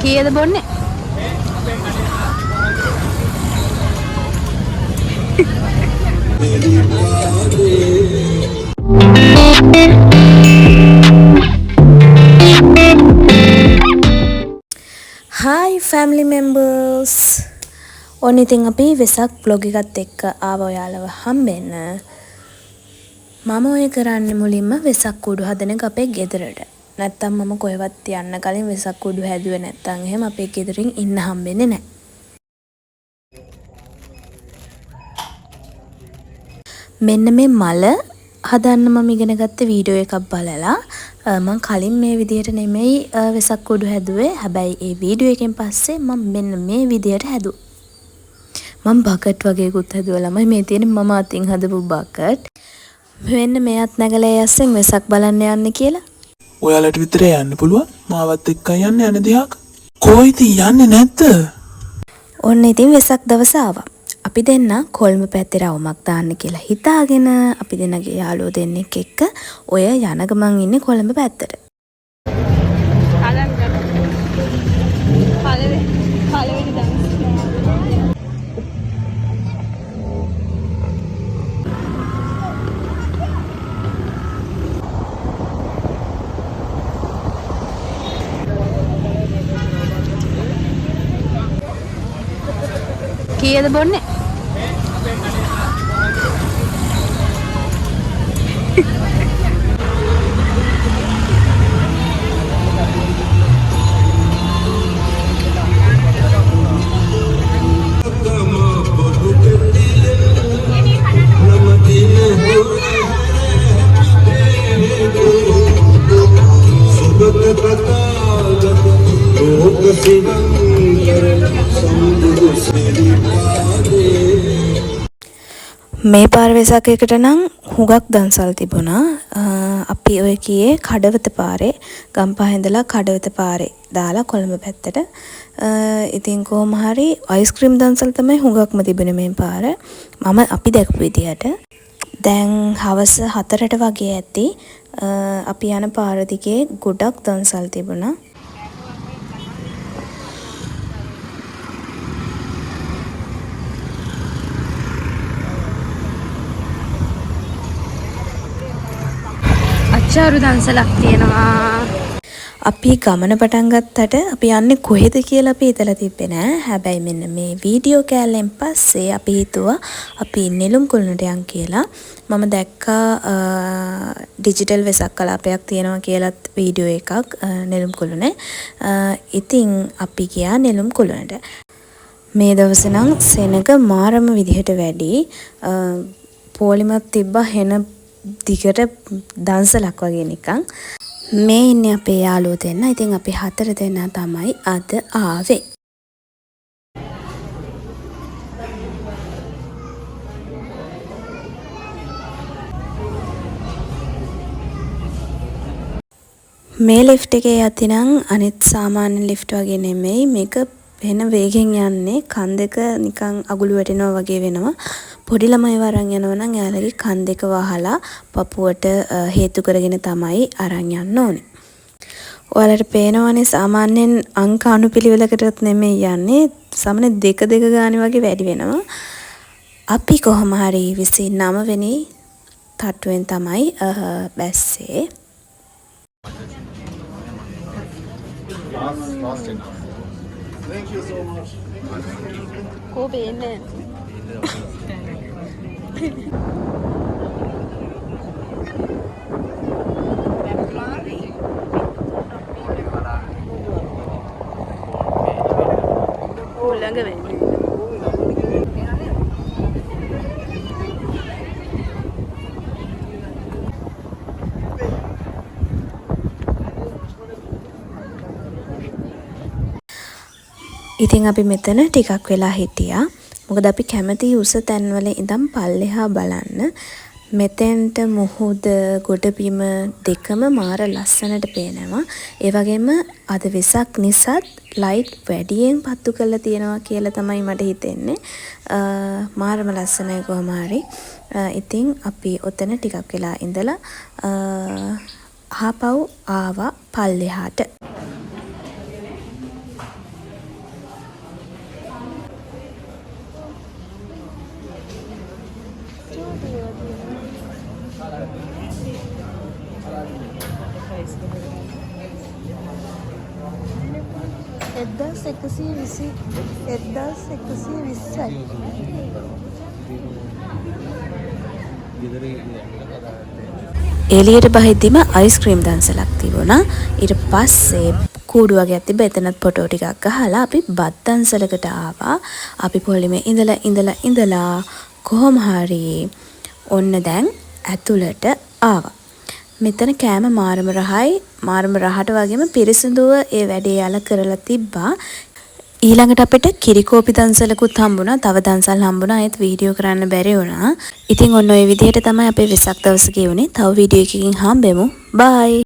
කීයද බොන්නේ? Hi family members. ඔන්න ඉතින් අපි වෙසක් vlog එකත් එක්ක ආව ඔයාලව හම්බෙන්න. මම ඔය කරන්නේ මුලින්ම වෙසක් කුඩු හදන එක අපේ ගෙදරට. නැත්තම් මම කොහෙවත් යන්න කලින් වෙසක් කුඩු හැදුවේ නැත්තම් එහෙම අපේ ගෙදරින් ඉන්න හම්බෙන්නේ නැහැ. මෙන්න මේ මල හදන්න මම ඉගෙන ගත්ත වීඩියෝ එකක් බලලා මම කලින් මේ විදිහට නෙමෙයි වෙසක් කුඩු හැදුවේ. හැබැයි ඒ වීඩියෝ එකෙන් පස්සේ මම මෙන්න මේ විදිහට හැදුවා. මම බකට් වගේකුත් හැදුවා ළමයි. මේ තියෙන්නේ මම අතින් හදපු බකට්. මෙන්න මෙයත් නැගලා යස්සෙන් වෙසක් බලන්න යන්න කියලා. ඔයාලට විතරේ යන්න පුළුවන්. මාවත් එක්කයි යන්න යන දිහාක. කොයිද යන්නේ නැද්ද? ඔන්න ඉතින් වෙසක් දවස ආවා. අපි දෙන්න කොල්ම පැත්තේ රවුමක් දාන්න කියලා හිතාගෙන අපි දෙන්නගේ යාළුවෝ දෙන්නෙක් එක්ක ඔය යන ගමන් ඉන්නේ කොළඹ පැත්තට. කීයද බොන්නේ? මේ පාර වෙසක් එකට නම් හුඟක් දන්සල් තිබුණා. අපි ඔය කියේ කඩවත පාරේ ගම්පහ ඉඳලා කඩවත පාරේ දාලා කොළඹ පැත්තට. ඉතින් කොහොම හරි අයිස්ක්‍රීම් දන්සල් තමයි හුඟක්ම තිබුණේ මේ පාර. අපි දැකපු විදියට. දැන් හවස 4ට වගේ ඇති. අපි යන පාර දිගේ ගොඩක් දන්සල් තිබුණා. අච්චාරු දන්සලක් තියෙනවා. අපි ගමන පටන් ගත්තට අපි යන්නේ කොහෙද කියලා අපි හිතලා තිබ්බේ නෑ. හැබැයි මෙන්න මේ වීඩියෝ කෑල්ලෙන් පස්සේ අපි හිතුවා අපි නෙළුම් කුළුණට යන් කියලා. මම දැක්කා ඩිජිටල් වෙසක් කලාපයක් තියෙනවා කියලාත් වීඩියෝ එකක් නෙළුම් කුළුණේ. ඉතින් අපි ගියා නෙළුම් කුළුණට. මේ දවසේ නම් සෙනඟ මාරම විදිහට වැඩි. පොලිමක් තිබ්බා හෙන දිගට දන්සලක් වගේ නිකන්. මේ ඉන්නේ අපේ යාළුවෝ දෙන්න. ඉතින් අපි 4 දෙනා තමයි අද ආවේ. මේ ලිෆ්ට් එකේ යතිනම් අනිත් සාමාන්‍ය ලිෆ්ට් වගේ නෙමෙයි. මේක වෙන වේගෙන් යන්නේ. කන් දෙක නිකන් අගුළු වැටෙනවා වගේ වෙනවා. පොඩි ළමයි වරන් යනවා නම් එයාලගේ කන් දෙක වහලා පපුවට හේතු කරගෙන තමයි අරන් යන්න ඕනේ. ඔයාලට පේනවනේ සාමාන්‍යයෙන් අංක අනුපිළිවෙලකටත් නෙමෙයි යන්නේ. සමන 2 ගානේ වගේ වැඩි වෙනවා. අපි කොහොම හරි 29 වෙනි තට්ටුවෙන් තමයි බැස්සේ. Thank you so much. කෝපෙන්නේ. ළඟ වෙන්නේ. ඉතින් අපි මෙතන ටිකක් වෙලා හිටියා. මොකද අපි කැමති උස තැන්වල ඉඳන් පල්ලෙහා බලන්න. මෙතෙන්ට මුහුද ගොඩබිම දෙකම මාර ලස්සනට පේනවා. ඒ වගේම අද වෙසක් නිසාත් ලයිට් වැඩියෙන් පත්තු කරලා තියෙනවා කියලා තමයි මට හිතෙන්නේ. මාරම ලස්සනයි කොහොම හරි. ඉතින් අපි ඔතන ටිකක් වෙලා ඉඳලා ආපහු ආවා පල්ලෙහාට. එළියට බහිද්දිම අයිස්ක්‍රීම් දන්සලක් තිබුණා. ඊට පස්සේ කූඩු වගේක් තිබ්බ. එතනත් ෆොටෝ ටිකක් ගහලා අපි බත් දන්සලකට ආවා. අපි පොලිමේ ඉඳලා කොහොම හරි ඔන්න දැන් ඇතුළට ආවා. මෙතන කෑම මාරම රහයි. මාරම රහට වගේම පිරිසිදුව ඒ වැඩේ යාලා කරලා තිබ්බා. ඊළඟට අපිට කිරිකෝපි දන්සලකුත් හම්බුණා. තව දන්සල් හම්බුණා. ඒත් වීඩියෝ කරන්න බැරි වුණා. ඉතින් ඔන්න ඔය විදිහට තමයි අපේ වෙසක් දවස ගෙවුනේ. තව වීඩියෝ එකකින් හම්බෙමු. බයි.